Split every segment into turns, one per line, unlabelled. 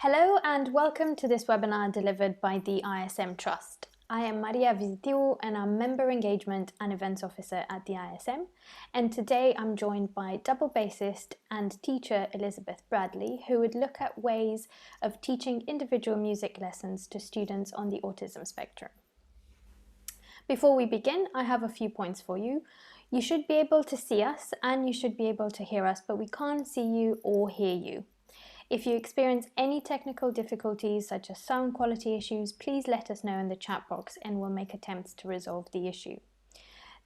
Hello and welcome to this webinar delivered by the ISM Trust. I am Maria Visitiu and I'm Member Engagement and Events Officer at the ISM, and today I'm joined by double bassist and teacher Elizabeth Bradley, who would look at ways of teaching individual music lessons to students on the autism spectrum. Before we begin, I have a few points for you. You should be able to see us and you should be able to hear us, but we can't see you or hear you. If you experience any technical difficulties such as sound quality issues, please let us know in the chat box and we'll make attempts to resolve the issue.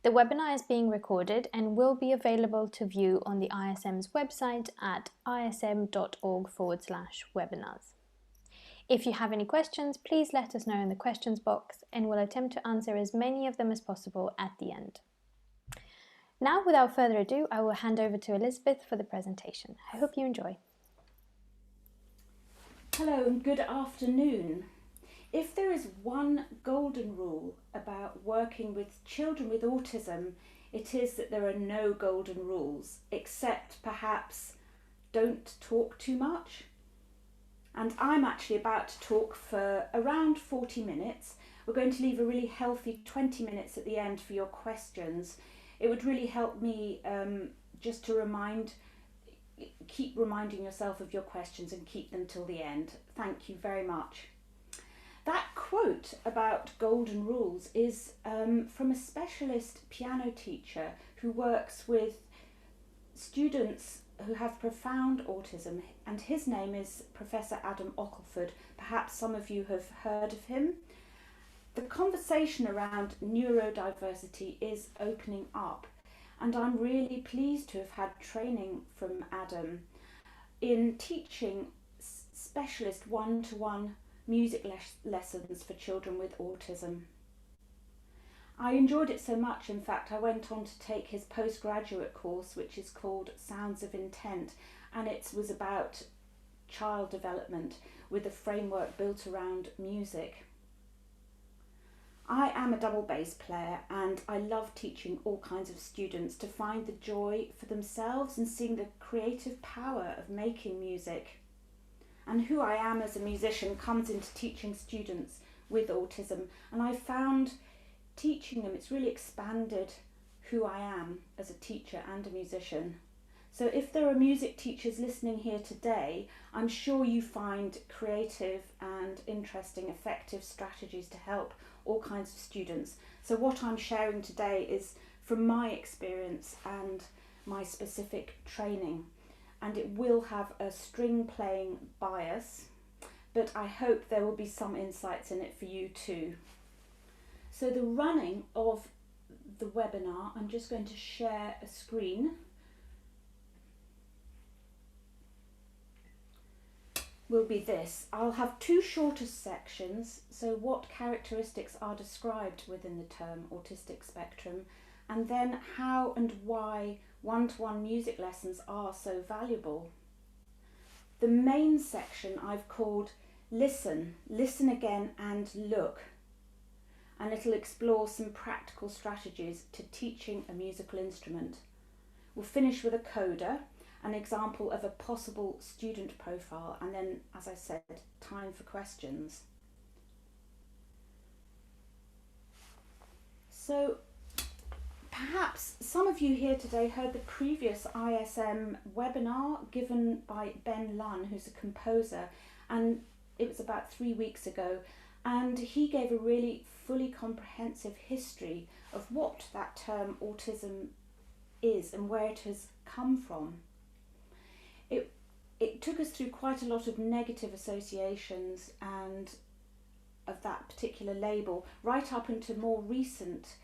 The webinar is being recorded and will be available to view on the ISM's website at ism.org/webinars. If you have any questions, please let us know in the questions box and we'll attempt to answer as many of them as possible at the end. Now, without further ado, I will hand over to Elizabeth for the presentation. I hope you enjoy.
Hello and good afternoon. If there is one golden rule about working with children with autism, it is that there are no golden rules, except perhaps don't talk too much. And I'm actually about to talk for around 40 minutes. We're going to leave a really healthy 20 minutes at the end for your questions. It would really help me just to keep reminding yourself of your questions and keep them till the end. Thank you very much. That quote about golden rules is from a specialist piano teacher who works with students who have profound autism, and his name is Professor Adam Ockelford. Perhaps some of you have heard of him. The conversation around neurodiversity is opening up, and I'm really pleased to have had training from Adam in teaching specialist one-to-one music lessons for children with autism. I enjoyed it so much, in fact, I went on to take his postgraduate course, which is called Sounds of Intent, and it was about child development with a framework built around music. I am a double bass player and I love teaching all kinds of students to find the joy for themselves and seeing the creative power of making music. And who I am as a musician comes into teaching students with autism, and I found teaching them, it's really expanded who I am as a teacher and a musician. So if there are music teachers listening here today, I'm sure you find creative and interesting, effective strategies to help all kinds of students. So what I'm sharing today is from my experience and my specific training, and it will have a string playing bias, but I hope there will be some insights in it for you too. So the running of the webinar, I'm just going to share a screen. Will be this. I'll have two shorter sections, so what characteristics are described within the term autistic spectrum, and then how and why one-to-one music lessons are so valuable. The main section I've called Listen, Listen Again and Look, and it'll explore some practical strategies to teaching a musical instrument. We'll finish with a coda, an example of a possible student profile, and then, as I said, time for questions. So perhaps some of you here today heard the previous ISM webinar given by Ben Lunn, who's a composer, and it was about 3 weeks ago, and he gave a really fully comprehensive history of what that term autism is and where it has come from. It took us through quite a lot of negative associations and of that particular label, right up into more recent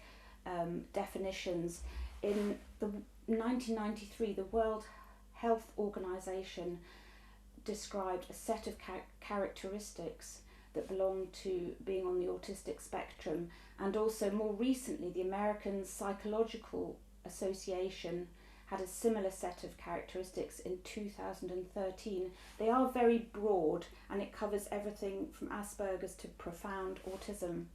definitions. In 1993, the World Health Organization described a set of characteristics that belong to being on the autistic spectrum, and also more recently the American Psychological Association had a similar set of characteristics in 2013. They are very broad and it covers everything from Asperger's to profound autism.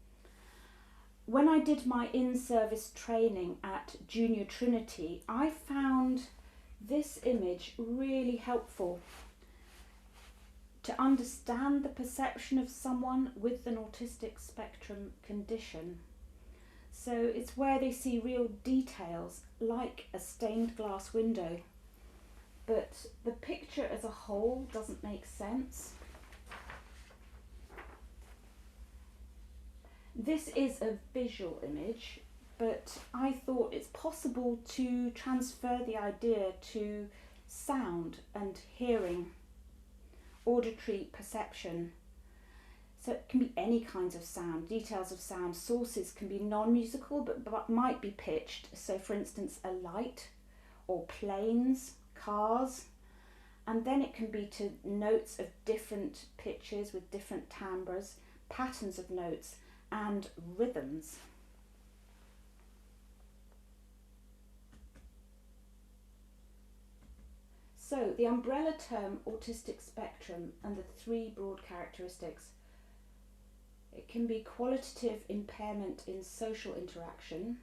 When I did my in-service training at Junior Trinity, I found this image really helpful to understand the perception of someone with an autistic spectrum condition. So it's where they see real details, like a stained glass window, but the picture as a whole doesn't make sense. This is a visual image, but I thought it's possible to transfer the idea to sound and hearing, auditory perception. So it can be any kinds of sound, details of sound. Sources can be non-musical but might be pitched. So for instance, a light or planes, cars. And then it can be to notes of different pitches with different timbres, patterns of notes and rhythms. So the umbrella term autistic spectrum and the three broad characteristics. It can be qualitative impairment in social interaction,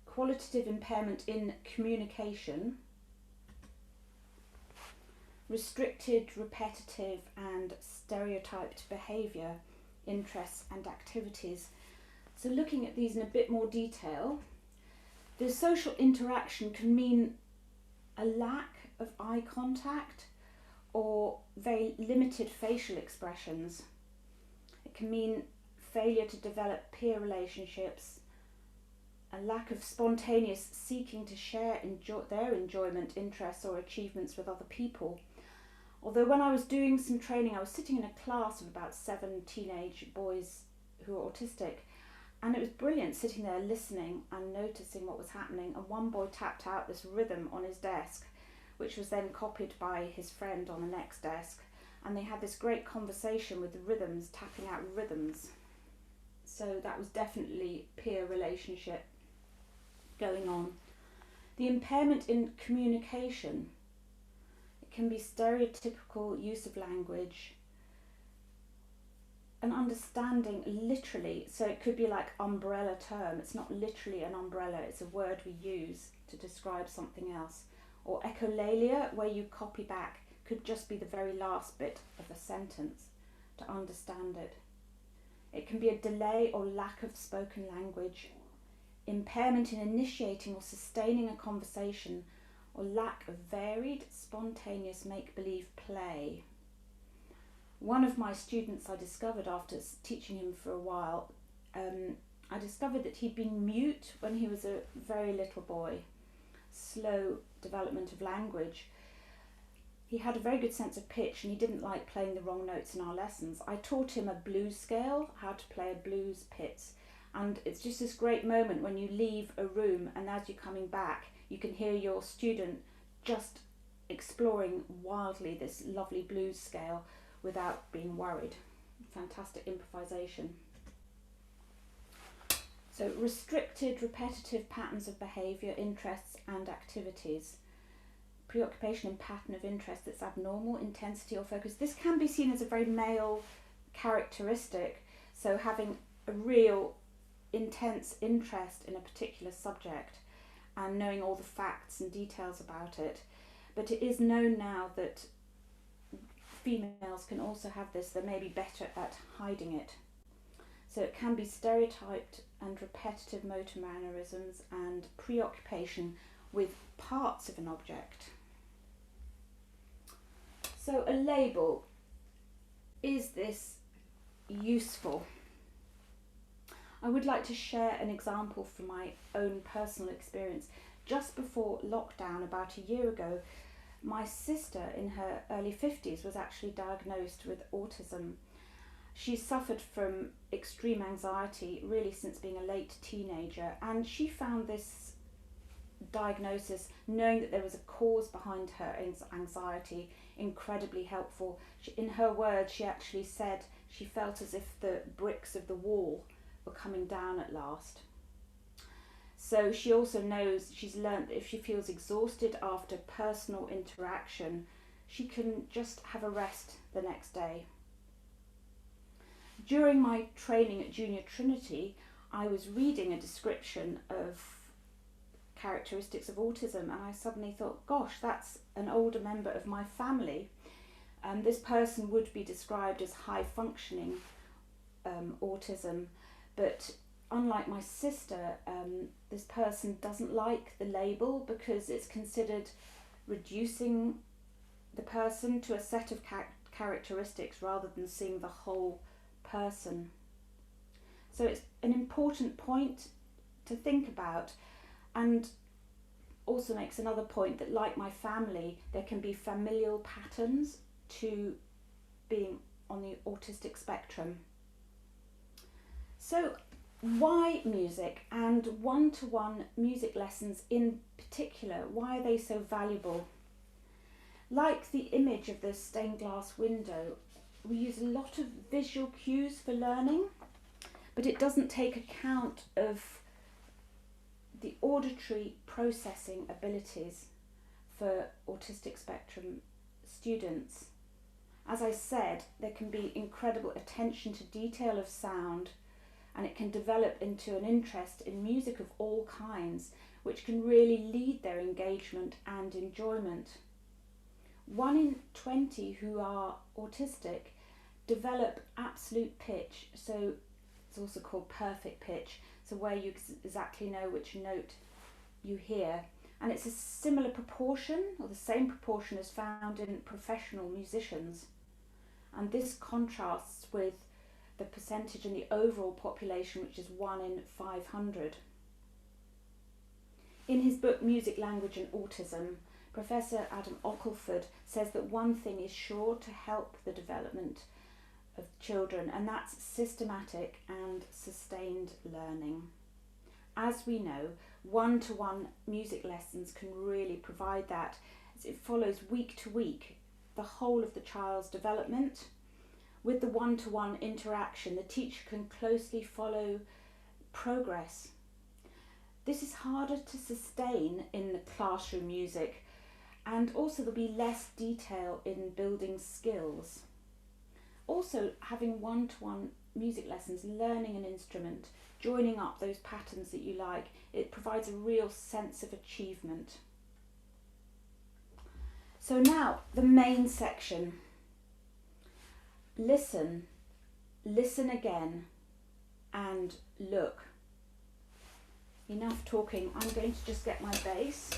qualitative impairment in communication, restricted, repetitive and stereotyped behaviour, interests and activities. So looking at these in a bit more detail, the social interaction can mean a lack of eye contact or very limited facial expressions. It can mean failure to develop peer relationships, a lack of spontaneous seeking to share their enjoyment, interests or achievements with other people. Although when I was doing some training, I was sitting in a class of about 7 teenage boys who are autistic, and it was brilliant sitting there listening and noticing what was happening. And one boy tapped out this rhythm on his desk, which was then copied by his friend on the next desk. And they had this great conversation with the rhythms, tapping out rhythms. So that was definitely peer relationship going on. The impairment in communication. It can be stereotypical use of language, an understanding literally, so it could be like umbrella term. It's not literally an umbrella, it's a word we use to describe something else. Or echolalia, where you copy back, could just be the very last bit of a sentence to understand it. It can be a delay or lack of spoken language, impairment in initiating or sustaining a conversation, or lack of varied, spontaneous make-believe play. One of my students, I discovered after teaching him for a while, I discovered that he'd been mute when he was a very little boy. Slow development of language. He had a very good sense of pitch and he didn't like playing the wrong notes in our lessons. I taught him a blues scale, how to play a blues pits. And it's just this great moment when you leave a room and as you're coming back, you can hear your student just exploring wildly this lovely blues scale without being worried. Fantastic improvisation. So restricted, repetitive patterns of behaviour, interests and activities. Preoccupation in pattern of interest that's abnormal, intensity or focus. This can be seen as a very male characteristic. So having a real intense interest in a particular subject and knowing all the facts and details about it. But it is known now that females can also have this. They may be better at hiding it. So it can be stereotyped and repetitive motor mannerisms and preoccupation with parts of an object. So a label, is this useful? I would like to share an example from my own personal experience. Just before lockdown, about a year ago, my sister in her early 50s was actually diagnosed with autism. She suffered from extreme anxiety really since being a late teenager, and she found this diagnosis, knowing that there was a cause behind her anxiety, incredibly helpful. In her words, she actually said she felt as if the bricks of the wall were coming down at last. So she also knows, she's learnt that if she feels exhausted after personal interaction, she can just have a rest the next day. During my training at Junior Trinity, I was reading a description of characteristics of autism and I suddenly thought, gosh, that's an older member of my family. This person would be described as high functioning autism, but unlike my sister, this person doesn't like the label because it's considered reducing the person to a set of characteristics rather than seeing the whole person. So it's an important point to think about, and also makes another point that, like my family, there can be familial patterns to being on the autistic spectrum. So why music, and one-to-one music lessons in particular? Why are they so valuable? Like the image of the stained glass window, we use a lot of visual cues for learning, but it doesn't take account of the auditory processing abilities for autistic spectrum students. As I said, there can be incredible attention to detail of sound, and it can develop into an interest in music of all kinds, which can really lead their engagement and enjoyment. 1 in 20 who are autistic develop absolute pitch, so it's also called perfect pitch, so where you exactly know which note you hear. And it's a similar proportion, or the same proportion as found in professional musicians. And this contrasts with the percentage in the overall population, which is 1 in 500. In his book Music, Language and Autism, Professor Adam Ockleford says that one thing is sure to help the development of children, and that's systematic and sustained learning. As we know, one-to-one music lessons can really provide that, as it follows week to week the whole of the child's development. With the one-to-one interaction, the teacher can closely follow progress. This is harder to sustain in the classroom music, and also there'll be less detail in building skills. Also, having one-to-one music lessons, learning an instrument, joining up those patterns that you like, it provides a real sense of achievement. So now, the main section. Listen, listen again, and look. Enough talking, I'm going to just get my bass.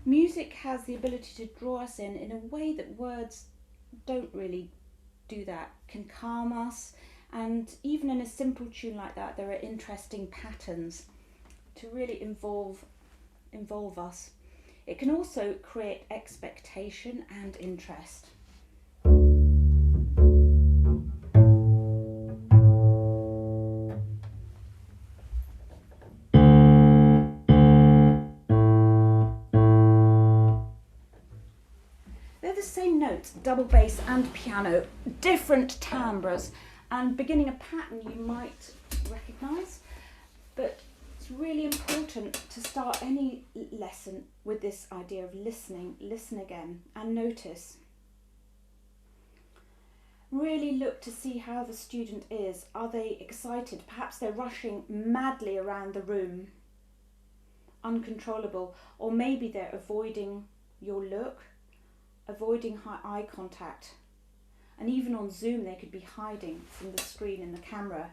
Music has the ability to draw us in a way that words don't really do that, can calm us, and even in a simple tune like that, there are interesting patterns to really involve us. It can also create expectation and interest. They're the same notes, double bass and piano, different timbres, and beginning a pattern you might recognise, but it's really important to start any lesson with this idea of listening. Listen again and notice. Really look to see how the student is. Are they excited? Perhaps they're rushing madly around the room, uncontrollable, or maybe they're avoiding your look, avoiding eye contact, and even on Zoom they could be hiding from the screen and the camera.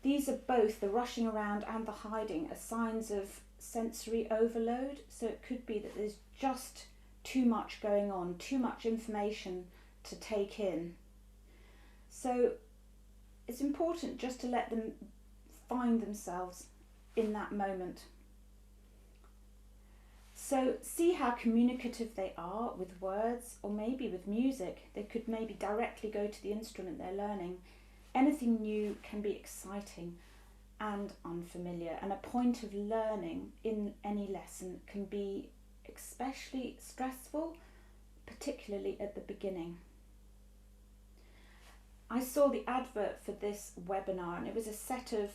These are both, the rushing around and the hiding, are signs of sensory overload, so it could be that there's just too much going on, too much information to take in. So it's important just to let them find themselves in that moment. So see how communicative they are with words, or maybe with music. They could maybe directly go to the instrument they're learning. Anything new can be exciting and unfamiliar, and a point of learning in any lesson can be especially stressful, particularly at the beginning. I saw the advert for this webinar, and it was a set of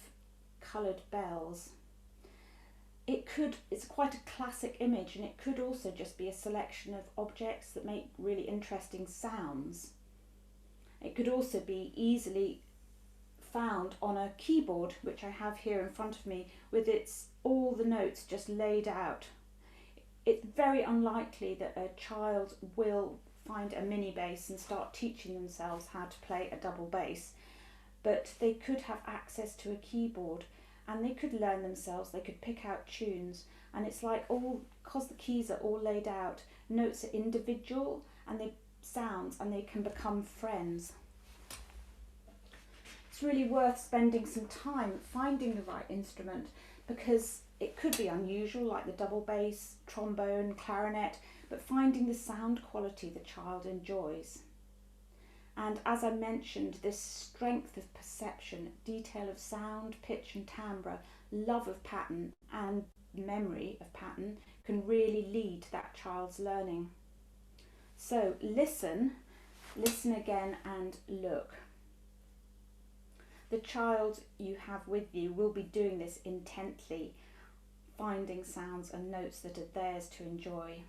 coloured bells. It's quite a classic image, and it could also just be a selection of objects that make really interesting sounds. It could also be easily found on a keyboard, which I have here in front of me, with all the notes just laid out. It's very unlikely that a child will find a mini bass and start teaching themselves how to play a double bass, but they could have access to a keyboard and they could learn themselves. They could pick out tunes, and it's like, because the keys are all laid out, notes are individual and they sounds, and they can become friends. It's really worth spending some time finding the right instrument, because it could be unusual, like the double bass, trombone, clarinet, but finding the sound quality the child enjoys. And as I mentioned, this strength of perception, detail of sound, pitch and timbre, love of pattern and memory of pattern can really lead to that child's learning. So listen again and look. The child you have with you will be doing this intently, finding sounds and notes that are theirs to enjoy.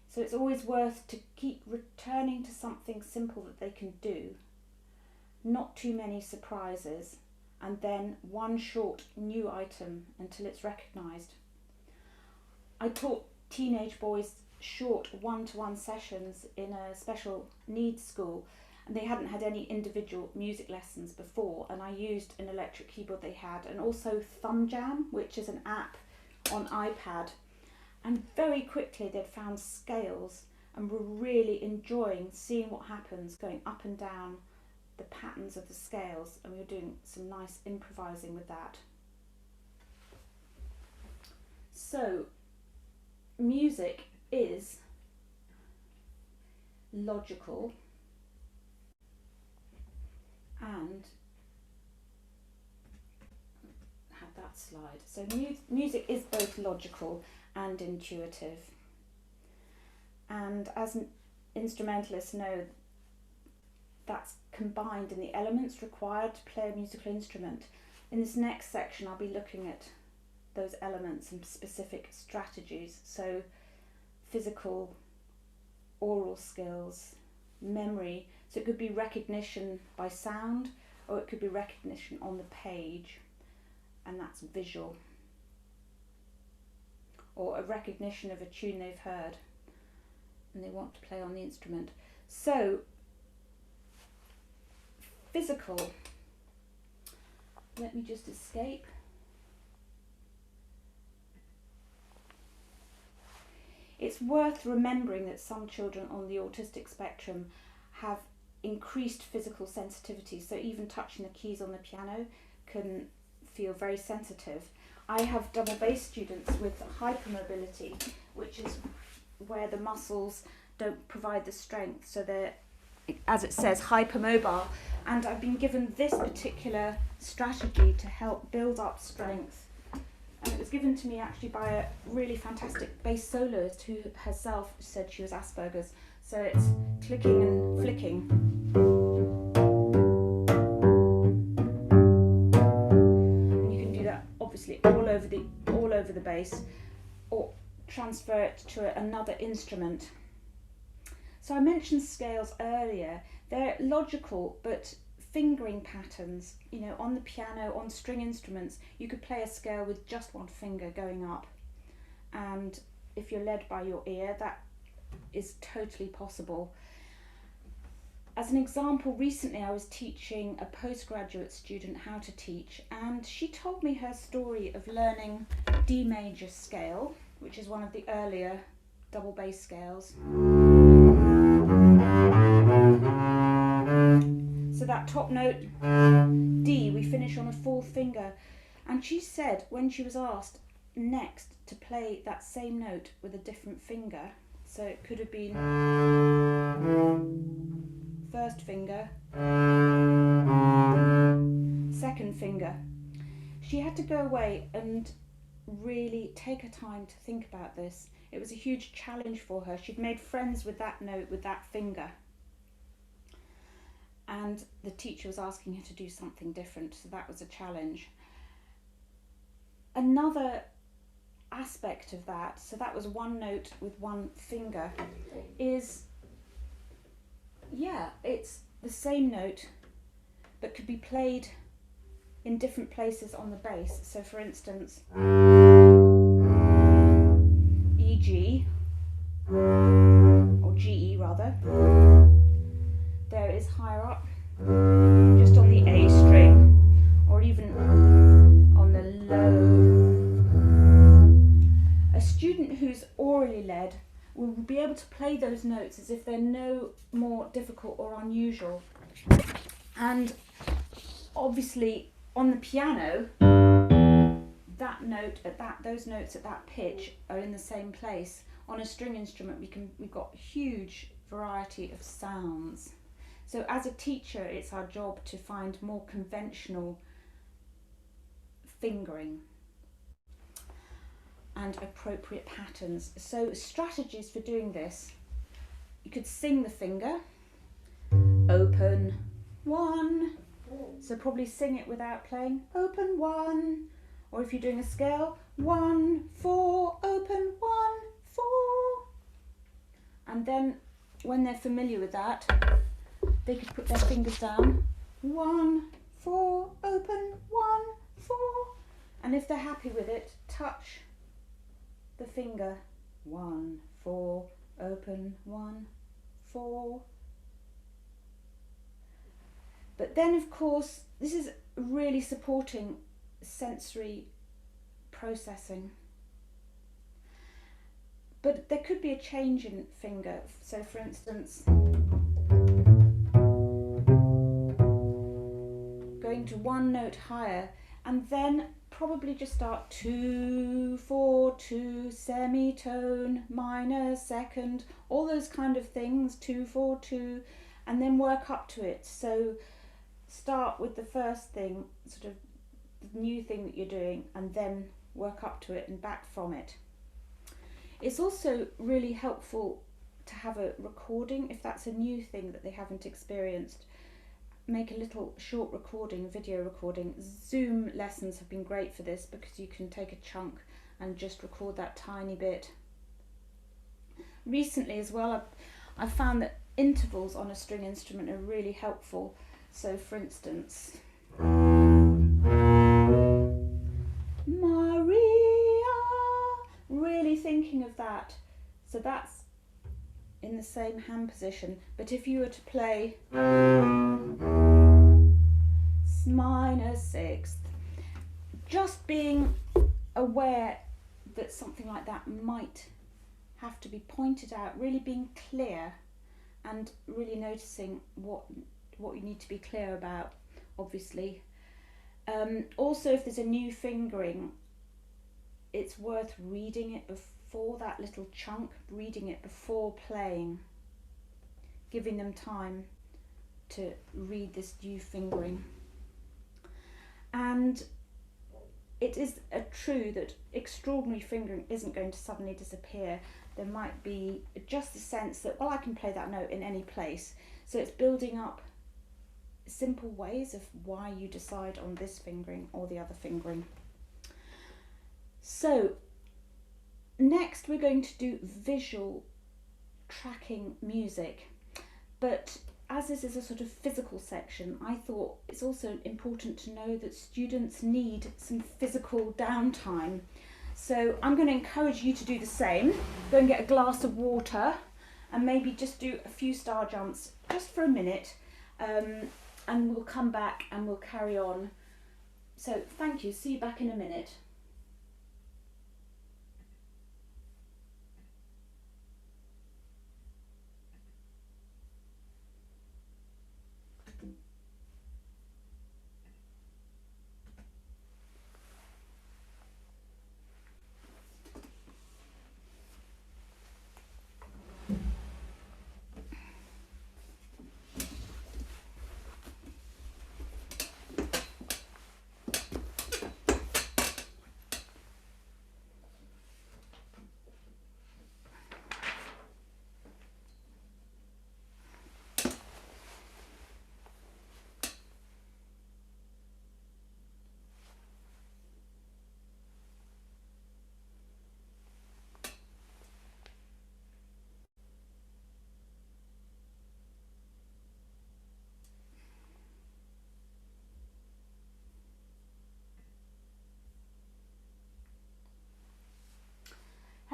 So it's always worth to keep returning to something simple that they can do, not too many surprises, and then one short new item until it's recognised. I taught teenage boys short one-to-one sessions in a special needs school, and they hadn't had any individual music lessons before, and I used an electric keyboard they had, and also Thumb Jam, which is an app on iPad. And very quickly they'd found scales and were really enjoying seeing what happens going up and down the patterns of the scales, and we were doing some nice improvising with that. So music is logical and have that slide. So music is both logical and intuitive, and as instrumentalists know, that's combined in the elements required to play a musical instrument. In this next section I'll be looking at those elements and specific strategies, so physical, oral skills, memory, so it could be recognition by sound or it could be recognition on the page, and that's visual, or a recognition of a tune they've heard and they want to play on the instrument. So physical, let me just escape. It's worth remembering that some children on the autistic spectrum have increased physical sensitivity, so even touching the keys on the piano can feel very sensitive. I have double bass students with hypermobility, which is where the muscles don't provide the strength, so they're, as it says, hypermobile, and I've been given this particular strategy to help build up strength, and it was given to me actually by a really fantastic bass soloist who herself said she was Asperger's. So it's clicking and flicking, and you can do that obviously all over the bass, or transfer it to another instrument. So I mentioned scales earlier. They're logical, but fingering patterns, you know, on the piano, on string instruments, you could play a scale with just one finger going up, and if you're led by your ear, that is totally possible. As an example, recently I was teaching a postgraduate student how to teach, and she told me her story of learning D major scale, which is one of the earlier double bass scales. So that top note, D, we finish on a fourth finger. And she said when she was asked, next to play that same note with a different finger. So it could have been first finger, second finger. She had to go away and really take her time to think about this. It was a huge challenge for her. She'd made friends with that note, with that finger. And the teacher was asking her to do something different, so that was a challenge. Another aspect of that, so that was one note with one finger, is, it's the same note but could be played in different places on the bass. So for instance, E-G, or G-E rather, there is higher up, just on the A string, or even on the low. A student who's orally led will be able to play those notes as if they're no more difficult or unusual. And obviously on the piano, that note at those notes at that pitch are in the same place. On a string instrument, we've got a huge variety of sounds. So as a teacher, it's our job to find more conventional fingering and appropriate patterns. So strategies for doing this: you could sing the finger, open, 1. So probably sing it without playing, open 1. Or if you're doing a scale, 1, 4, open 1, 4. And then when they're familiar with that, they could put their fingers down, 1, 4, open 1, 4. And if they're happy with it, touch the finger, 1, 4, open 1, 4. But then of course, this is really supporting sensory processing. But there could be a change in finger. So for instance, going to one note higher, and then probably just start 2, 4, 2, semitone, minor, second, all those kind of things, 2, 4, 2, and then work up to it. So start with the first thing, sort of the new thing that you're doing, and then work up to it and back from it. It's also really helpful to have a recording if that's a new thing that they haven't experienced. Make a little short recording, video recording. Zoom lessons have been great for this because you can take a chunk and just record that tiny bit. Recently as well, I've found that intervals on a string instrument are really helpful. So for instance, Maria, really thinking of that. So that's in the same hand position. But if you were to play minor sixth, just being aware that something like that might have to be pointed out, really being clear and really noticing what you need to be clear about, obviously. Also, if there's a new fingering, it's worth reading it before that little chunk, reading it before playing, giving them time to read this new fingering. And it is true that extraordinary fingering isn't going to suddenly disappear. There might be just a sense that, well, I can play that note in any place. So it's building up simple ways of why you decide on this fingering or the other fingering. So next we're going to do visual tracking music, but as this is a sort of physical section, I thought it's also important to know that students need some physical downtime. So I'm going to encourage you to do the same. Go and get a glass of water and maybe just do a few star jumps just for a minute, and we'll come back and we'll carry on. So thank you, see you back in a minute.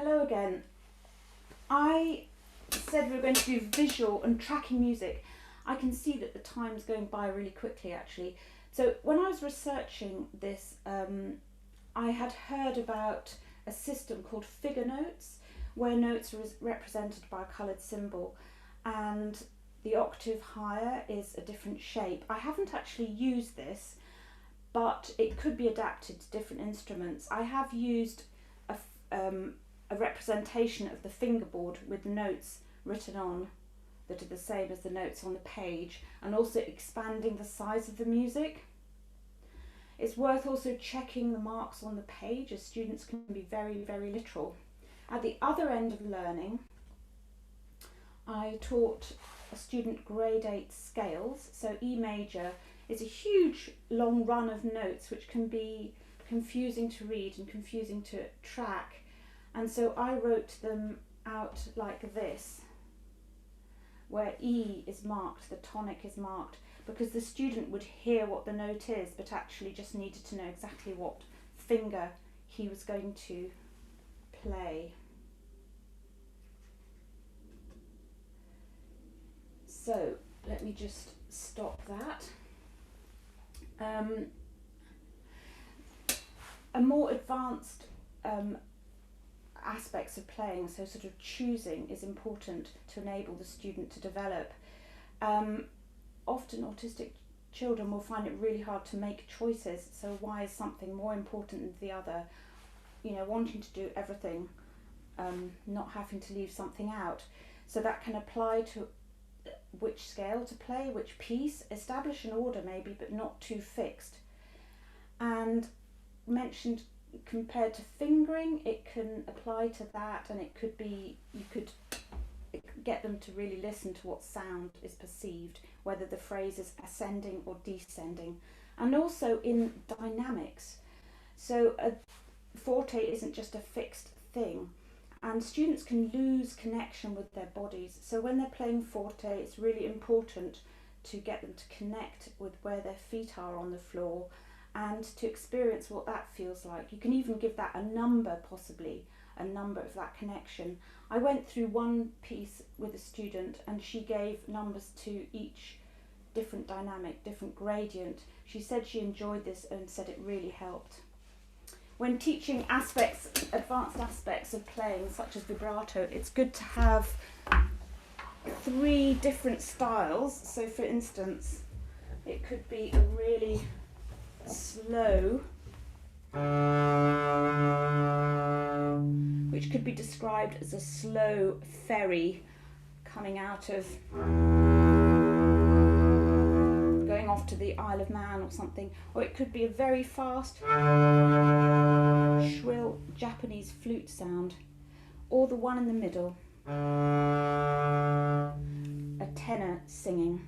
Hello again. I said we were going to do visual and tracking music. I can see that the time's going by really quickly actually. So when I was researching this, I had heard about a system called figure notes, where notes are represented by a coloured symbol, and the octave higher is a different shape. I haven't actually used this, but it could be adapted to different instruments. I have used a representation of the fingerboard with notes written on that are the same as the notes on the page, and also expanding the size of the music. It's worth also checking the marks on the page, as students can be very, very literal. At the other end of learning, I taught a student grade 8 scales. So E major is a huge long run of notes which can be confusing to read and confusing to track. And so I wrote them out like this, where E is marked, the tonic is marked, because the student would hear what the note is, but actually just needed to know exactly what finger he was going to play. So let me just stop that. A more advanced aspects of playing, so sort of choosing, is important to enable the student to develop. Often autistic children will find it really hard to make choices, so why is something more important than the other? You know, wanting to do everything, not having to leave something out. So that can apply to which scale to play, which piece, establish an order maybe, but not too fixed. And mentioned, compared to fingering, it can apply to that, and it could be, you could get them to really listen to what sound is perceived, whether the phrase is ascending or descending, and also in dynamics. So a forte isn't just a fixed thing, and students can lose connection with their bodies. So when they're playing forte, it's really important to get them to connect with where their feet are on the floor and to experience what that feels like. You can even give that a number, possibly a number of that connection. I went through one piece with a student and she gave numbers to each different dynamic, different gradient. She said she enjoyed this and said it really helped. When teaching aspects, advanced aspects of playing, such as vibrato, it's good to have 3 different styles. So for instance, it could be a really slow, which could be described as a slow ferry coming out of, going off to the Isle of Man or something, or it could be a very fast, shrill Japanese flute sound, or the one in the middle, a tenor singing.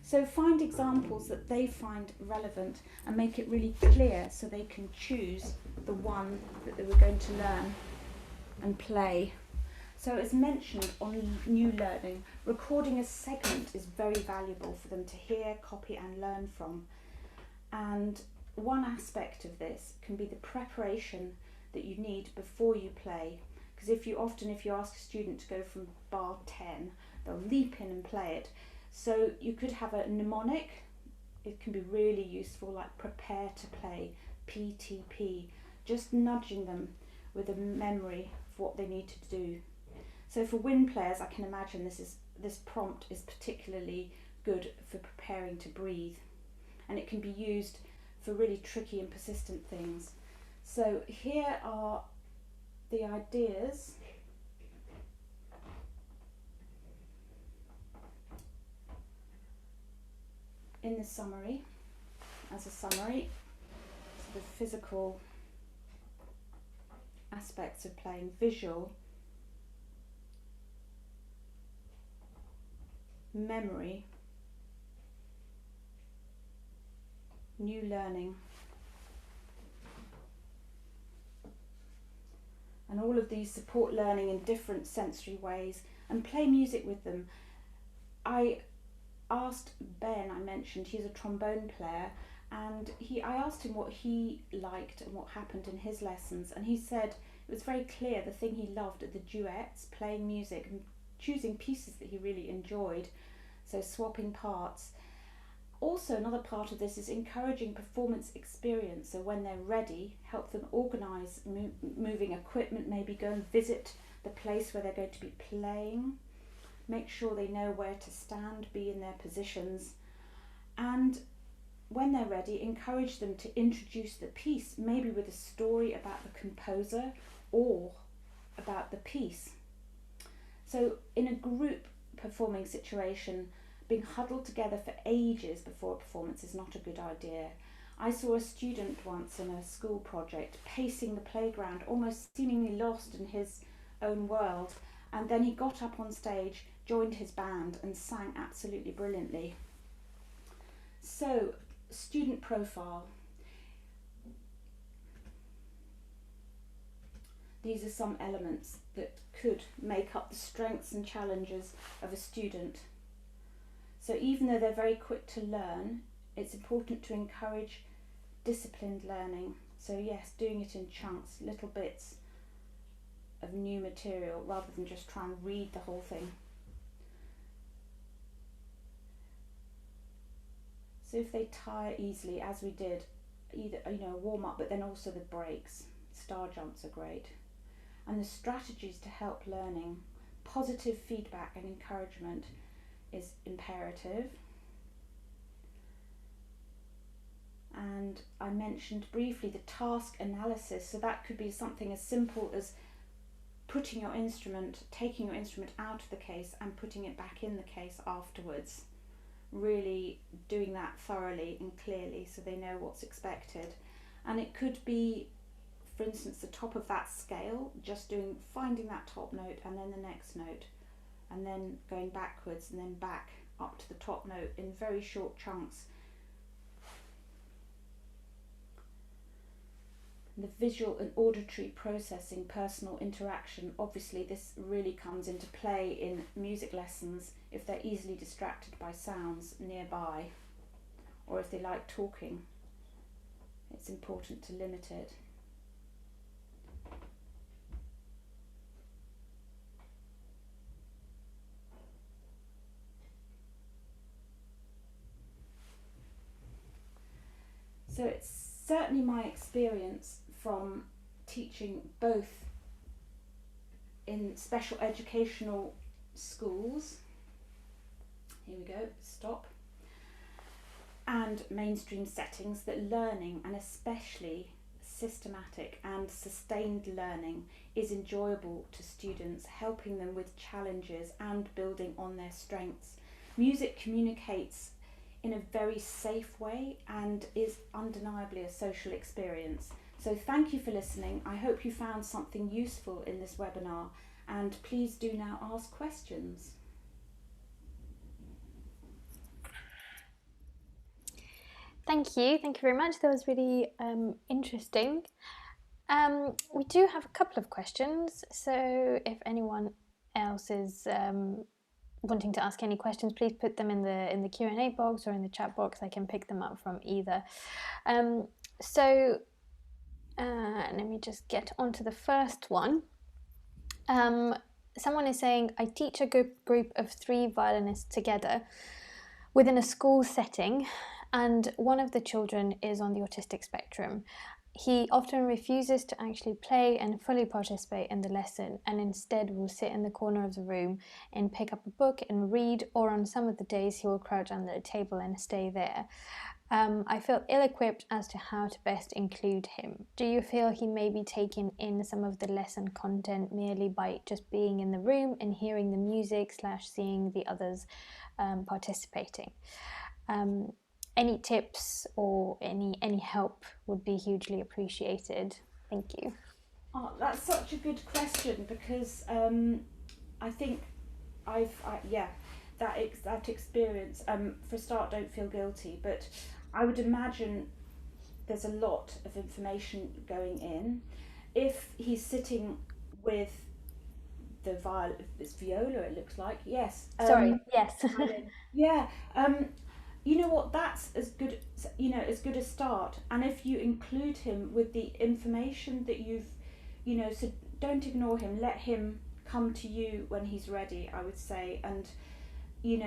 So find examples that they find relevant and make it really clear so they can choose the one that they were going to learn and play. So as mentioned on new learning, recording a segment is very valuable for them to hear, copy and learn from. And one aspect of this can be the preparation that you need before you play. Because if you ask a student to go from bar 10, they'll leap in and play it. So you could have a mnemonic. It can be really useful, like prepare to play, PTP, just nudging them with a memory of what they need to do. So for wind players, I can imagine this prompt is particularly good for preparing to breathe, and it can be used for really tricky and persistent things. So here are the ideas. In the summary, as a summary, so the physical aspects of playing: visual, memory, new learning, and all of these support learning in different sensory ways and play music with them. I asked Ben, I mentioned he's a trombone player, and I asked him what he liked and what happened in his lessons, and he said it was very clear the thing he loved are the duets, playing music and choosing pieces that he really enjoyed, so swapping parts. Also, another part of this is encouraging performance experience. So when they're ready, help them organise moving equipment, maybe go and visit the place where they're going to be playing, make sure they know where to stand, be in their positions, and when they're ready, encourage them to introduce the piece, maybe with a story about the composer or about the piece. So in a group performing situation, being huddled together for ages before a performance is not a good idea. I saw a student once in a school project pacing the playground, almost seemingly lost in his own world, and then he got up on stage, joined his band and sang absolutely brilliantly. So, student profile. These are some elements that could make up the strengths and challenges of a student. So even though they're very quick to learn, it's important to encourage disciplined learning. So yes, doing it in chunks, little bits of new material rather than just try and read the whole thing. So if they tire easily, as we did, either warm up, but then also the breaks, star jumps are great. And the strategies to help learning, positive feedback and encouragement is imperative. And I mentioned briefly the task analysis, so that could be something as simple as taking your instrument out of the case and putting it back in the case afterwards. Really doing that thoroughly and clearly so they know what's expected. And it could be, for instance, the top of that scale, just finding that top note and then the next note, and then going backwards and then back up to the top note in very short chunks. The visual and auditory processing, personal interaction, obviously this really comes into play in music lessons if they're easily distracted by sounds nearby, or if they like talking. It's important to limit it. So it's certainly my experience from teaching both in special educational schools, here we go, stop, and mainstream settings, that learning, and especially systematic and sustained learning, is enjoyable to students, helping them with challenges and building on their strengths. Music communicates in a very safe way and is undeniably a social experience. So thank you for listening. I hope you found something useful in this webinar, and please do now ask questions.
Thank you very much. That was really interesting. We do have a couple of questions, so if anyone else is wanting to ask any questions, please put them in the Q&A box or in the chat box. I can pick them up from either. Let me just get onto the first one. Someone is saying, I teach a group of 3 violinists together within a school setting, and one of the children is on the autistic spectrum. He often refuses to actually play and fully participate in the lesson, and instead will sit in the corner of the room and pick up a book and read, or on some of the days he will crouch under a table and stay there. I feel ill-equipped as to how to best include him. Do you feel he may be taking in some of the lesson content merely by just being in the room and hearing the music / seeing the others participating? Any tips or any help would be hugely appreciated. Thank you.
Oh, that's such a good question, because I think that experience. For a start, don't feel guilty, but I would imagine there's a lot of information going in. If he's sitting with the viola, it looks like, yes.
Sorry, yes.
Yeah. You know what? That's as good a start. And if you include him with the information that you've, don't ignore him. Let him come to you when he's ready, I would say. And you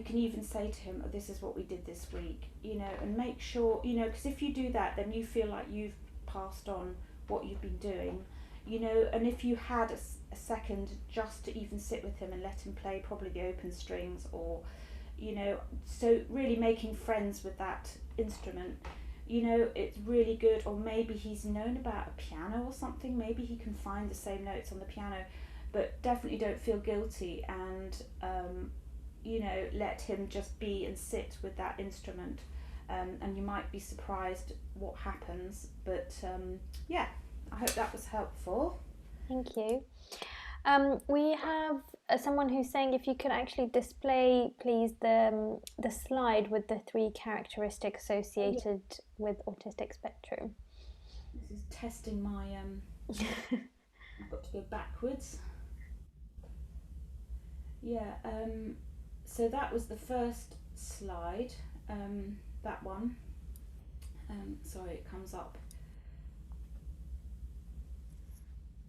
can even say to him, oh, this is what we did this week, and make sure, because if you do that, then you feel like you've passed on what you've been doing, and if you had a second just to even sit with him and let him play probably the open strings, or, so really making friends with that instrument, it's really good. Or maybe he's known about a piano or something, maybe he can find the same notes on the piano, but definitely don't feel guilty, and let him just be and sit with that instrument, and you might be surprised what happens. But yeah, I hope that was helpful.
Thank you. We have someone who's saying if you could actually display, please, the slide with the 3 characteristics associated with autistic spectrum.
This is testing my I've got to go backwards. Yeah, so that was the first slide, that one. Sorry, it comes up.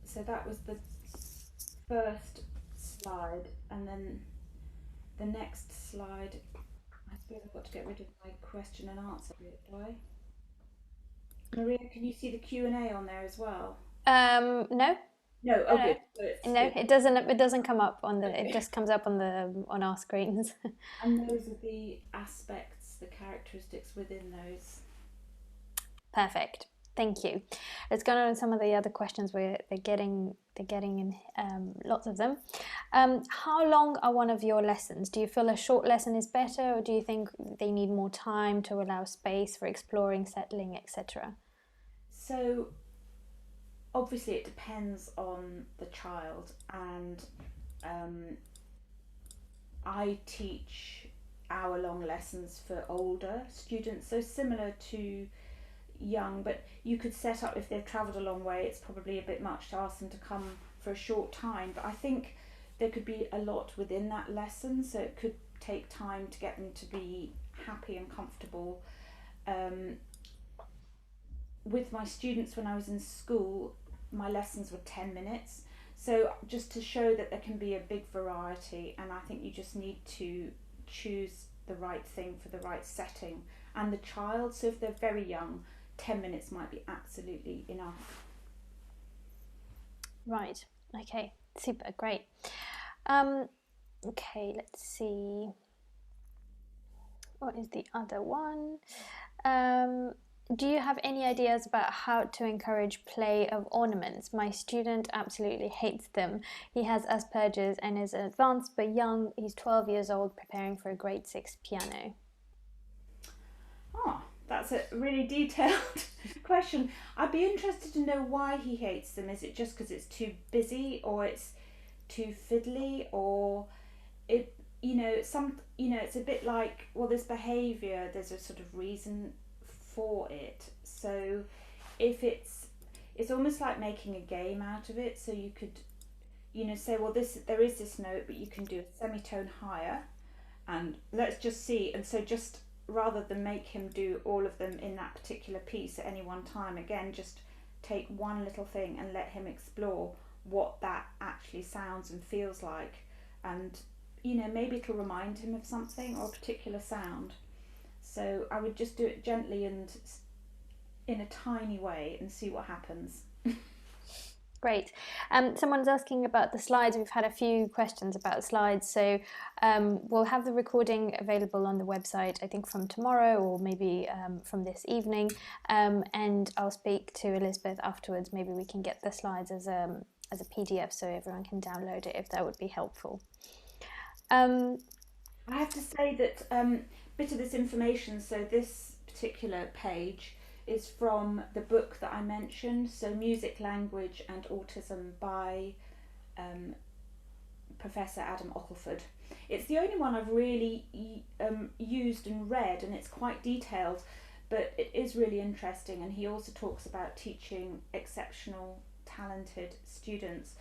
So that was the first slide, and then the next slide, I suppose I've got to get rid of my question and answer bit, do I? Maria, can you see the Q&A on there as well?
No.
No, oh good.
No, it doesn't. It doesn't come up on the. Okay. It just comes up on our screens.
And those are the aspects, the characteristics within those.
Perfect. Thank you. Let's go on to some of the other questions. They're getting in lots of them. How long are one of your lessons? Do you feel a short lesson is better, or do you think they need more time to allow space for exploring, settling, etc.?
So obviously it depends on the child, and I teach hour-long lessons for older students, so similar to young, but you could set up, if they've travelled a long way, it's probably a bit much to ask them to come for a short time, but I think there could be a lot within that lesson, so it could take time to get them to be happy and comfortable. With my students when I was in school, my lessons were 10 minutes, so just to show that there can be a big variety, and I think you just need to choose the right thing for the right setting and the child. So if they're very young, 10 minutes might be absolutely enough.
Right. Okay. Super. Great. Okay. Let's see. What is the other one? Do you have any ideas about how to encourage play of ornaments? My student absolutely hates them. He has Asperger's and is advanced but young. He's 12 years old, preparing for a grade 6 piano.
Oh, that's a really detailed question. I'd be interested to know why he hates them. Is it just because it's too busy, or it's too fiddly, or it, it's a bit like, well, this behaviour, there's a sort of reason for it. So if it's almost like making a game out of it. So you could, say, well, there is this note, but you can do a semitone higher, and let's just see. And so just rather than make him do all of them in that particular piece at any one time, again, just take one little thing and let him explore what that actually sounds and feels like. And maybe it'll remind him of something or a particular sound. So I would just do it gently and in a tiny way and see what happens.
Great. Someone's asking about the slides. We've had a few questions about slides. So we'll have the recording available on the website, I think from tomorrow, or maybe from this evening. And I'll speak to Elizabeth afterwards. Maybe we can get the slides as a PDF so everyone can download it, if that would be helpful.
I have to say that bit of this information, so this particular page is from the book that I mentioned, so Music, Language and Autism by Professor Adam Ockleford. It's the only one I've really used and read, and it's quite detailed, but it is really interesting. And he also talks about teaching exceptional, talented students.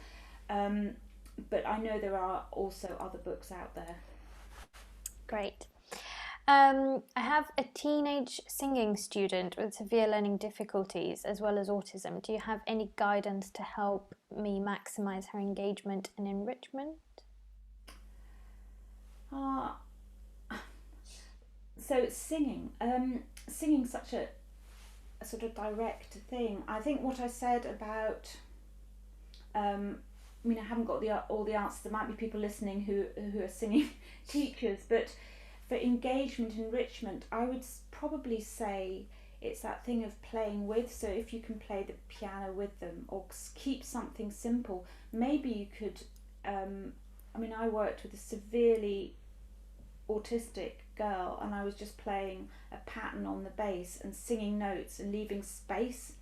But I know there are also other books out there.
Great. I have a teenage singing student with severe learning difficulties as well as autism. Do you have any guidance to help me maximize her engagement and enrichment?
Ah, so singing such a sort of direct thing. I think what I said about, I mean, I haven't got all the answers. There might be people listening who are singing teachers, but for engagement, enrichment, I would probably say it's that thing of playing with. So if you can play the piano with them or keep something simple, maybe you could. I mean, I worked with a severely autistic girl, and I was just playing a pattern on the bass and singing notes and leaving space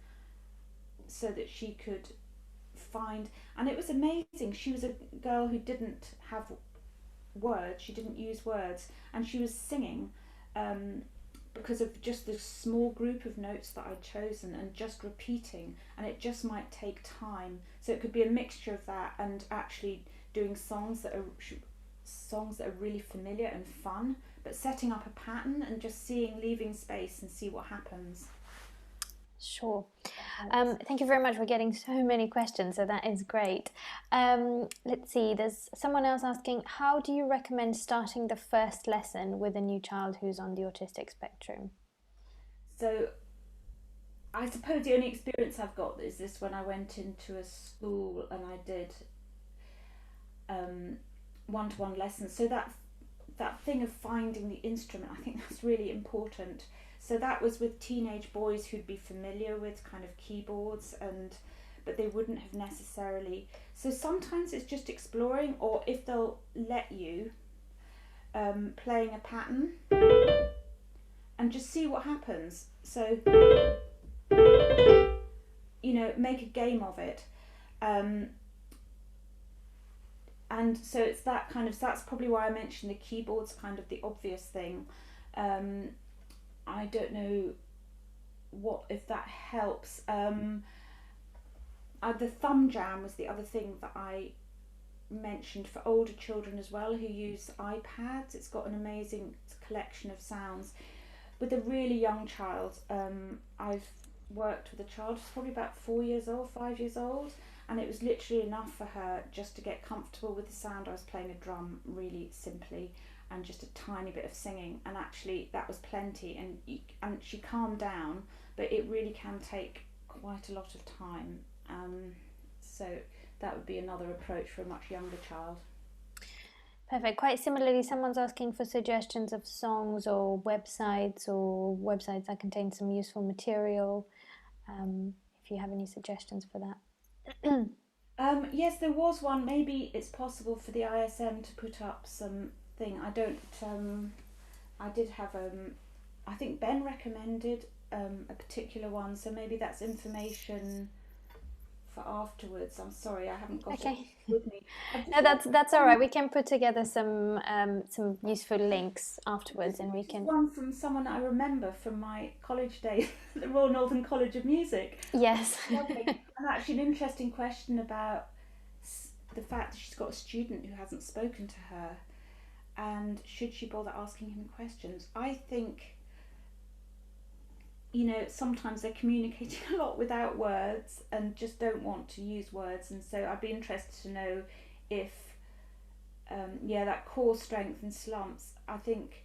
so that she could find. And it was amazing. She was a girl who didn't have words, she didn't use words, and she was singing because of just the small group of notes that I'd chosen and just repeating, and it just might take time. So it could be a mixture of that and actually doing songs that are really familiar and fun, but setting up a pattern and just leaving space and see what happens.
Sure. Thank you very much for getting so many questions, so that is great. Let's see, there's someone else asking, how do you recommend starting the first lesson with a new child who's on the autistic spectrum?
So I suppose the only experience I've got is this, when I went into a school and I did one-to-one lessons. So that thing of finding the instrument, I think that's really important. So that was with teenage boys who'd be familiar with kind of keyboards, but they wouldn't have necessarily. So sometimes it's just exploring, or if they'll let you, playing a pattern and just see what happens. So, make a game of it. And so it's that kind of, so that's probably why I mentioned the keyboard's kind of the obvious thing. I don't know if that helps. The thumb jam was the other thing that I mentioned for older children as well who use iPads. It's got an amazing collection of sounds. With a really young child, I've worked with a child who's probably about 5 years old, and it was literally enough for her just to get comfortable with the sound. I was playing a drum really simply and just a tiny bit of singing, and actually that was plenty, and she calmed down, but it really can take quite a lot of time. So that would be another approach for a much younger child.
Perfect. Quite similarly, someone's asking for suggestions of songs or websites that contain some useful material. If you have any suggestions for that.
Yes, there was one. Maybe it's possible for the ISM to put up something. I don't. I did have. I think Ben recommended a particular one, so maybe that's information for afterwards. I'm sorry, I haven't got it with me.
No, that's all right. We can put together some useful links afterwards, and we can.
One from someone I remember from my college days, the Royal Northern College of Music.
Yes.
Lovely. And actually, an interesting question about the fact that she's got a student who hasn't spoken to her, and should she bother asking him questions? I think, sometimes they're communicating a lot without words and just don't want to use words, and so I'd be interested to know if that core strength and slumps, I think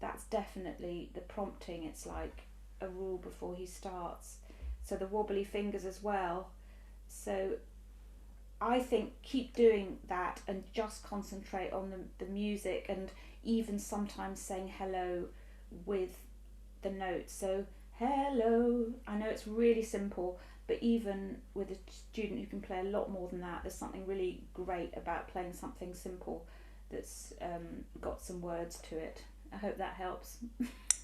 that's definitely the prompting. It's like a rule before he starts. So the wobbly fingers as well. So I think keep doing that and just concentrate on the music, and even sometimes saying hello with the notes. So hello, I know it's really simple, but even with a student who can play a lot more than that, there's something really great about playing something simple that's got some words to it. I hope that helps.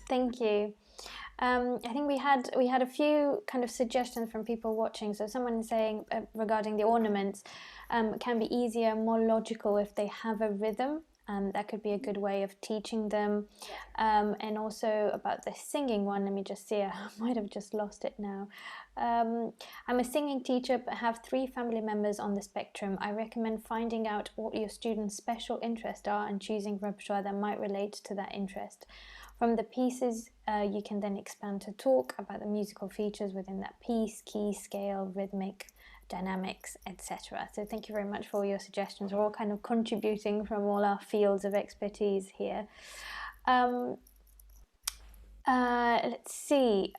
Thank you. I think we had a few kind of suggestions from people watching. So someone saying regarding the ornaments, can be easier, more logical if they have a rhythm. That could be a good way of teaching them. And also about the singing one, let me just see, I might have just lost it now. I'm a singing teacher but have 3 family members on the spectrum. I recommend finding out what your students' special interests are and choosing repertoire that might relate to that interest. From the pieces, you can then expand to talk about the musical features within that piece, key, scale, rhythmic, dynamics, etc. So thank you very much for all your suggestions. We're all kind of contributing from all our fields of expertise here. Let's see.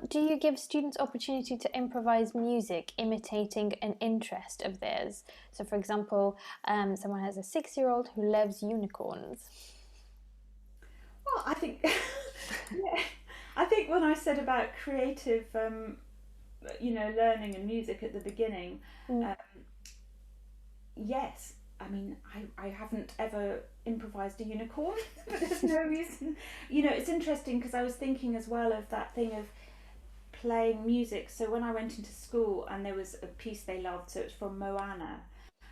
Do you give students opportunity to improvise music imitating an interest of theirs? So for example, someone has a 6-year-old who loves unicorns.
Well, I think, yeah, I think when I said about creative, learning and music at the beginning,
Mm.
um, yes. I mean, I haven't ever improvised a unicorn, but there's no reason. It's interesting because I was thinking as well of that thing of playing music. So when I went into school and there was a piece they loved, so it was from Moana,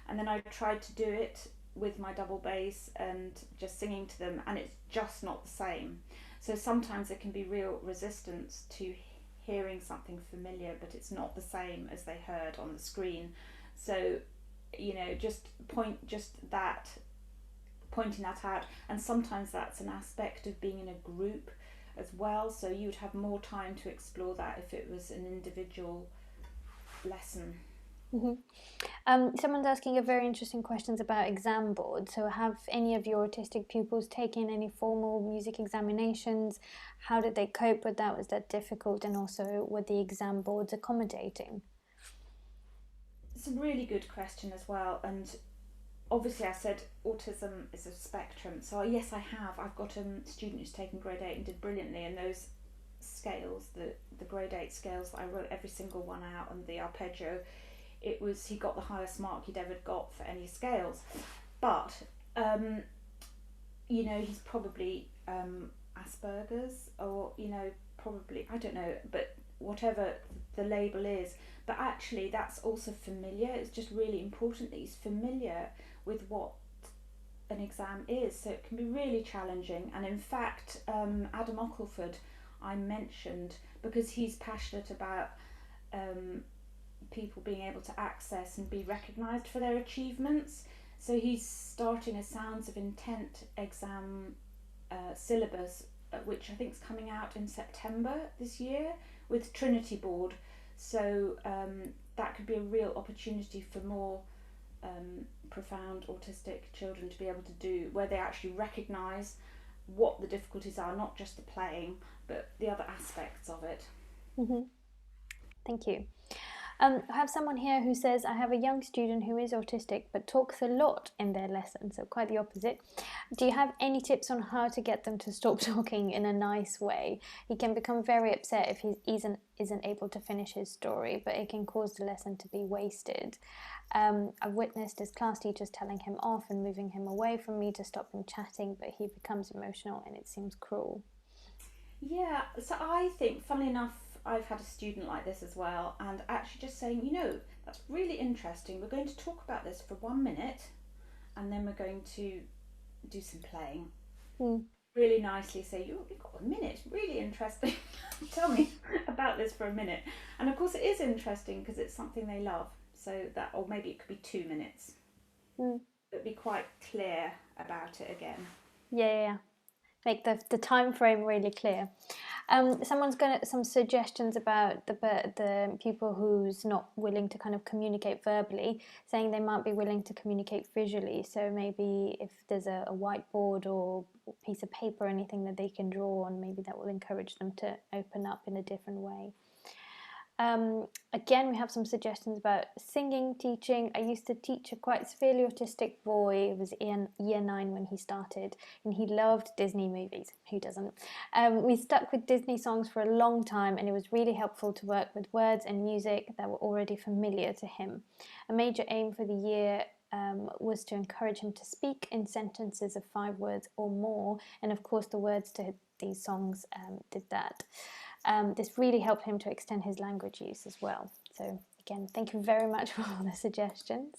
and then I tried to do it with my double bass and just singing to them, and it's just not the same. So sometimes there can be real resistance to hearing something familiar, but it's not the same as they heard on the screen. So just that pointing that out, and sometimes that's an aspect of being in a group as well, so you would have more time to explore that if it was an individual lesson.
Someone's asking a very interesting questions about exam boards. So have any of your autistic pupils taken any formal music examinations? How did they cope with that? Was that difficult? And also, were the exam boards accommodating?
It's a really good question as well, and obviously I said autism is a spectrum, so yes, I've got a student who's taken grade 8 and did brilliantly, and those scales, the grade 8 scales that I wrote every single one out, and the arpeggio, he got the highest mark he'd ever got for any scales. But he's probably Asperger's, or probably, I don't know, but whatever the label is. But actually that's also familiar. It's just really important that he's familiar with what an exam is, so it can be really challenging. And in fact, Adam Ockleford I mentioned, because he's passionate about people being able to access and be recognised for their achievements. So he's starting a Sounds of Intent exam syllabus, which I think is coming out in September this year with Trinity Board. So that could be a real opportunity for more profound autistic children to be able to do, where they actually recognise what the difficulties are, not just the playing, but the other aspects of it.
Mm-hmm. Thank you. I have someone here who says, I have a young student who is autistic but talks a lot in their lesson, so quite the opposite. Do you have any tips on how to get them to stop talking in a nice way? He can become very upset if he isn't able to finish his story, but it can cause the lesson to be wasted. I've witnessed his class teachers telling him off and moving him away from me to stop him chatting, but he becomes emotional and it seems cruel.
Yeah, so I think, funnily enough, I've had a student like this as well, and actually just saying, that's really interesting. We're going to talk about this for 1 minute, and then we're going to do some playing. Really nicely say, you've got 1 minute, really interesting. Tell me about this for 1 minute. And of course, it is interesting because it's something they love. So that, or maybe it could be 2 minutes. But be quite clear about it again.
Yeah. Make the time frame really clear. Someone's got some suggestions about the pupil who's not willing to kind of communicate verbally, saying they might be willing to communicate visually. So maybe if there's a whiteboard or piece of paper or anything that they can draw on, maybe that will encourage them to open up in a different way. Again, we have some suggestions about singing, teaching. I used to teach a quite severely autistic boy. It was in year 9 when he started, and he loved Disney movies. Who doesn't? We stuck with Disney songs for a long time, and it was really helpful to work with words and music that were already familiar to him. A major aim for the year was to encourage him to speak in sentences of 5 words or more, and of course the words to these songs did that. This really helped him to extend his language use as well. So again, thank you very much for all the suggestions.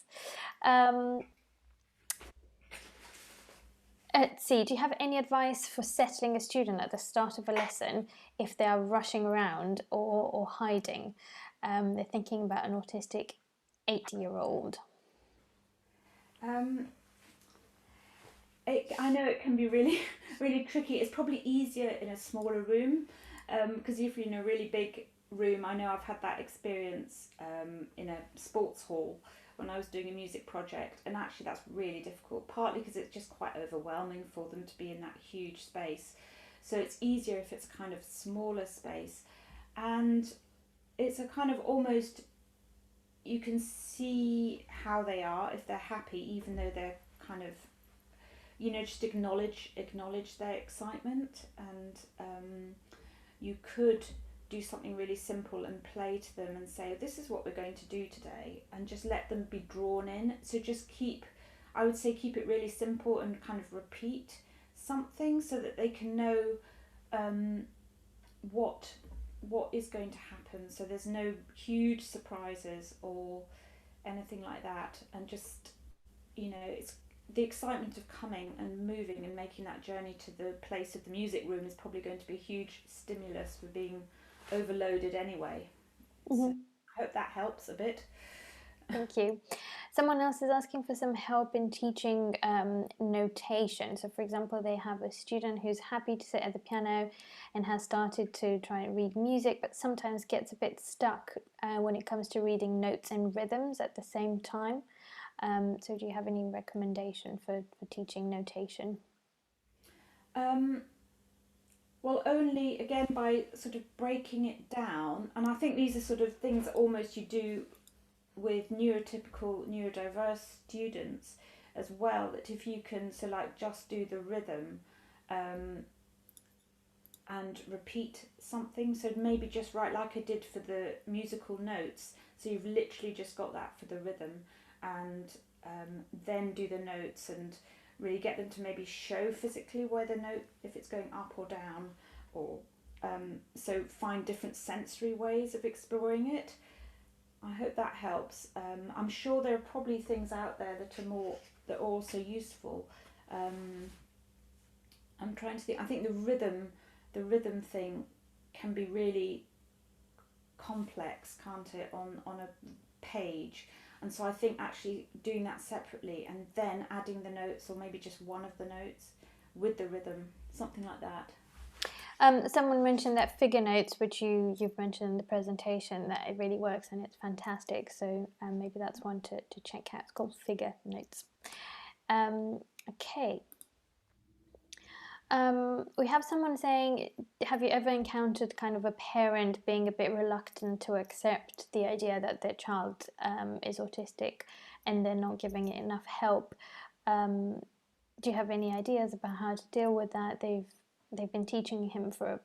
C, do you have any advice for settling a student at the start of a lesson if they are rushing around or hiding? They're thinking about an autistic 80-year-old.
I know it can be really, really tricky. It's probably easier in a smaller room, because if you're in a really big room, I know I've had that experience in a sports hall when I was doing a music project, and actually that's really difficult, partly because it's just quite overwhelming for them to be in that huge space. So it's easier if it's kind of smaller space, and it's a kind of almost, you can see how they are if they're happy, even though they're kind of, just acknowledge their excitement, and you could do something really simple and play to them and say, this is what we're going to do today, and just let them be drawn in. So just I would say keep it really simple and kind of repeat something so that they can know what is going to happen, so there's no huge surprises or anything like that, and just, it's the excitement of coming and moving and making that journey to the place of the music room is probably going to be a huge stimulus for being overloaded anyway. So
Mm-hmm.
I hope that helps a bit.
Thank you. Someone else is asking for some help in teaching notation. So, for example, they have a student who's happy to sit at the piano and has started to try and read music, but sometimes gets a bit stuck when it comes to reading notes and rhythms at the same time. So, do you have any recommendation for teaching notation?
Well, only again by sort of breaking it down, and I think these are sort of things that almost you do with neurotypical, neurodiverse students as well. That if you can, so like just do the rhythm, um, and repeat something. So maybe just write like I did for the musical notes. So you've literally just got that for the rhythm, and then do the notes and really get them to maybe show physically where the note, if it's going up or down, or so find different sensory ways of exploring it. I hope that helps. I'm sure there are probably things out there that are also useful. Um, I'm trying to think. I think the rhythm thing can be really complex, can't it, on a page? And so I think actually doing that separately and then adding the notes, or maybe just one of the notes with the rhythm, something like that.
Someone mentioned that figure notes, which you've mentioned in the presentation, that it really works and it's fantastic. So maybe that's one to check out. It's called figure notes. Okay. We have someone saying, have you ever encountered kind of a parent being a bit reluctant to accept the idea that their child is autistic and they're not giving it enough help? Do you have any ideas about how to deal with that? They've been teaching him for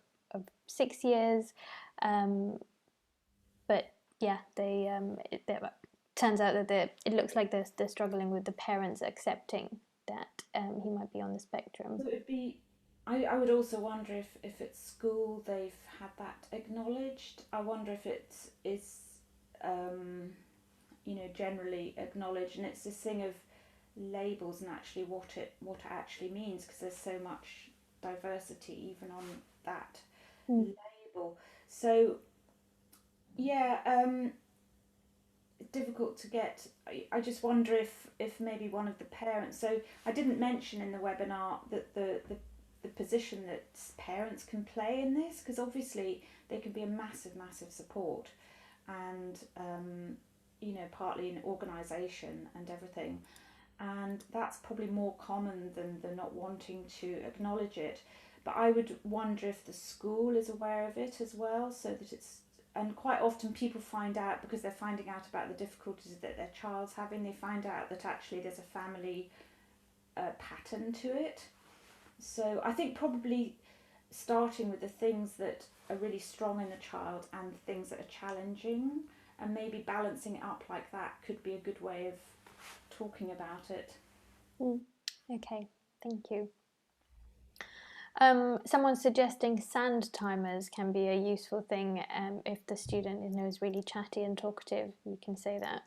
6 years, but yeah, it turns out that it looks like they're struggling with the parents accepting that he might be on the spectrum.
So it would be, I would also wonder if at school they've had that acknowledged. I wonder if it is, generally acknowledged, and it's this thing of labels and actually what it actually means, because there's so much diversity even on that
Mm.
label. So yeah, difficult to get. I just wonder if maybe one of the parents. So I didn't mention in the webinar that the position that parents can play in this, because obviously they can be a massive support, and partly in organisation and everything, and that's probably more common than the not wanting to acknowledge it. But I would wonder if the school is aware of it as well, so that it's, and quite often people find out because they're finding out about the difficulties that their child's having. They find out that actually there's a family pattern to it. So I think probably starting with the things that are really strong in the child and things that are challenging, and maybe balancing it up like that could be a good way of talking about it.
Okay, thank you. Someone's suggesting sand timers can be a useful thing if the student is really chatty and talkative. You can say that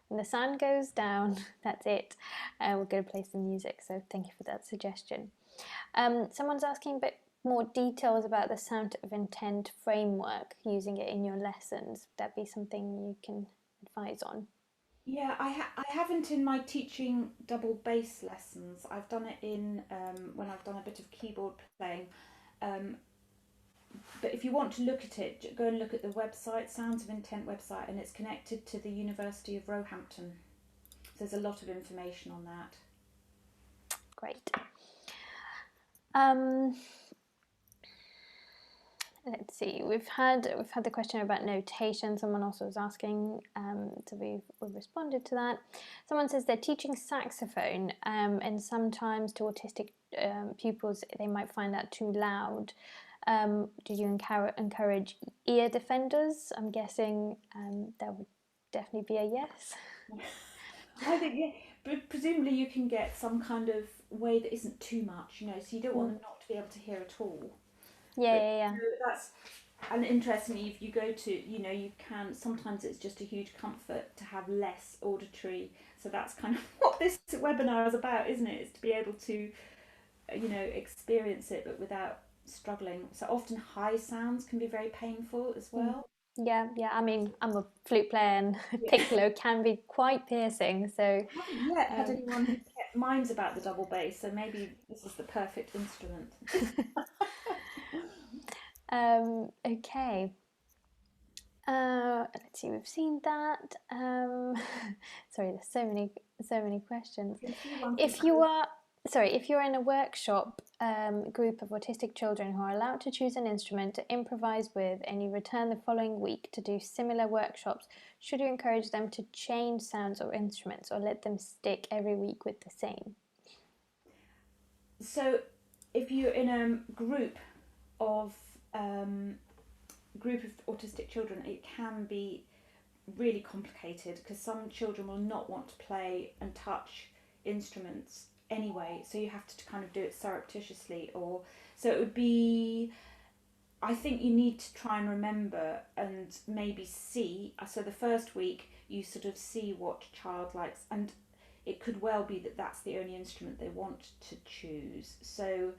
When the sun goes down, that's it. We're going to play some music. So thank you for that suggestion. Someone's asking a bit more details about the sound of intent framework, using it in your lessons. Would that be something you can advise on?
Yeah, I haven't in my teaching double bass lessons. I've done it in when I've done a bit of keyboard playing. Um, but if you want to look at it, go and look at the website, Sounds of Intent website, and it's connected to the University of Roehampton. There's a lot of information on that.
Great. Let's see. We've had the question about notation. Someone also was asking, so we've responded to that. Someone says they're teaching saxophone, and sometimes to autistic pupils they might find that too loud. Do you encourage ear defenders? I'm guessing that would definitely be a yes.
I think, yeah, but presumably you can get some kind of way that isn't too much, you know, so you don't want them not to be able to hear at all.
Yeah,
But
yeah, yeah.
you know, that's, and interestingly, if you go to, you know, you can, sometimes it's just a huge comfort to have less auditory. So that's kind of what this webinar is about, isn't it? Is to be able to, you know, experience it but without struggling. So often high sounds can be very painful as well.
Yeah, yeah. I mean, I'm a flute player, and
Yeah.
piccolo can be quite piercing. So,
I haven't yet had
um,
anyone who kept minds about the double bass, so maybe this is the perfect instrument.
okay. Let's see. We've seen that. Sorry, there's so many questions.
You can see one from
If you are if you're in a workshop group of autistic children who are allowed to choose an instrument to improvise with, and you return the following week to do similar workshops, should you encourage them to change sounds or instruments, or let them stick every week with the same?
So if you're in a of um, group of autistic children, it can be really complicated because some children will not want to play and touch instruments anyway, so you have to kind of do it surreptitiously, or so it would be, I think you need to try and remember and maybe see, so the first week you sort of see what child likes, and it could well be that that's the only instrument they want to choose. So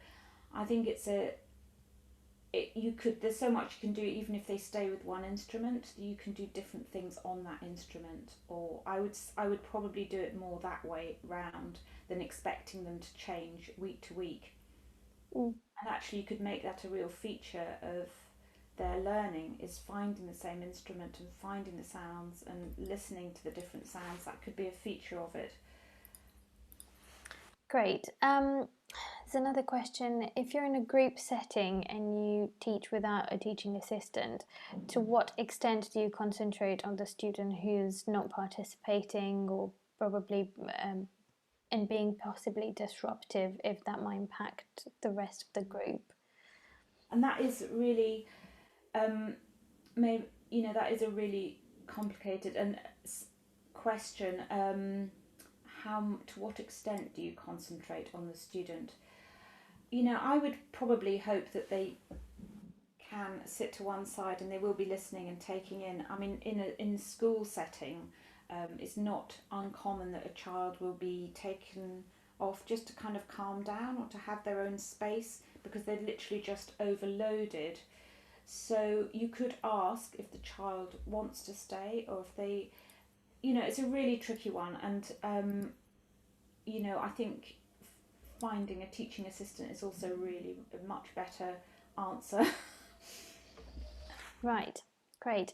I think you could, there's so much you can do even if they stay with one instrument. You can do different things on that instrument, or I would probably do it more that way round than expecting them to change week to week.
Mm.
And actually you could make that a real feature of their learning, is finding the same instrument and finding the sounds and listening to the different sounds. That could be a feature of it.
Great. There's another question. If you're in a group setting and you teach without a teaching assistant, to what extent do you concentrate on the student who's not participating, or probably and being possibly disruptive, if that might impact the rest of the group?
And that is really, maybe, you know, that is a really complicated and question. How, to what extent do you concentrate on the student? You know, I would probably hope that they can sit to one side and they will be listening and taking in. I mean, in a school setting, it's not uncommon that a child will be taken off just to kind of calm down or to have their own space because they're literally just overloaded. So you could ask if the child wants to stay, or if they, you know, it's a really tricky one. And you know, I think finding a teaching assistant is also really a much better answer.
Right, great.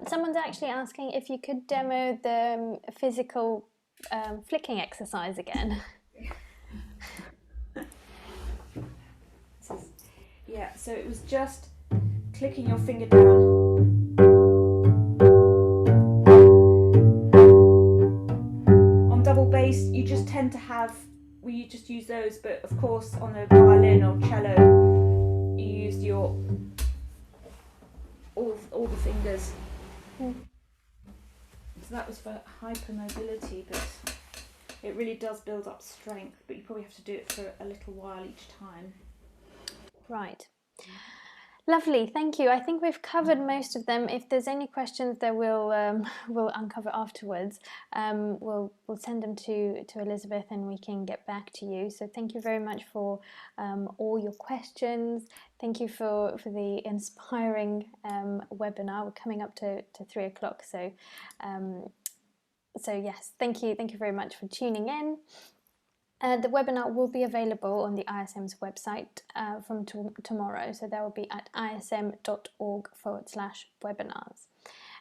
Someone's actually asking if you could demo the physical flicking exercise again.
Yeah, so it was just clicking your finger down. On double bass, you just tend to have, well, you just use those, but of course on a violin or cello, you use your all the fingers.
Mm.
So that was for hypermobility, but it really does build up strength, but you probably have to do it for a little while each time.
Right. Lovely, thank you. I think we've covered most of them. If there's any questions that we'll uncover afterwards, we'll send them to Elizabeth and we can get back to you. So thank you very much for all your questions. Thank you for the inspiring webinar. We're coming up to 3 o'clock, so yes, thank you very much for tuning in. The webinar will be available on the ISM's website from tomorrow, so that will be at ism.org/webinars.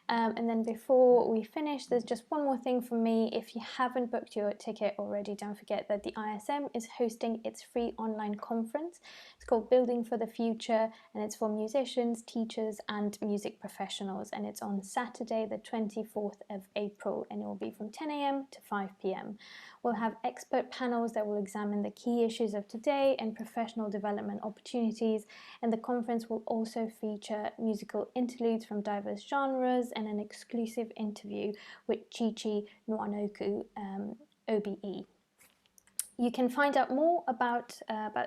And then before we finish, there's just one more thing from me. If you haven't booked your ticket already, don't forget that the ISM is hosting its free online conference. It's called Building for the Future, and it's for musicians, teachers, and music professionals. And it's on Saturday, the 24th of April, and it will be from 10 a.m. to 5 p.m. We'll have expert panels that will examine the key issues of today and professional development opportunities, and the conference will also feature musical interludes from diverse genres and an exclusive interview with Chichi Nwanoku, OBE. You can find out more about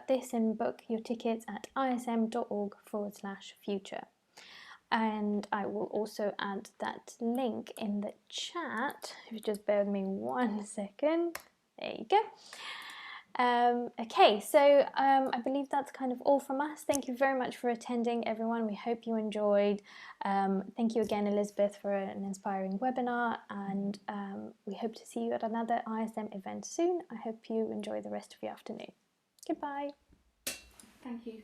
this and book your tickets at ism.org/future. And I will also add that link in the chat. If you just bear with me 1 second. There you go. Okay, so I believe that's kind of all from us. Thank you very much for attending, everyone. We hope you enjoyed. Thank you again, Elizabeth, for an inspiring webinar, and we hope to see you at another ISM event soon. I hope you enjoy the rest of your afternoon. Goodbye.
Thank you.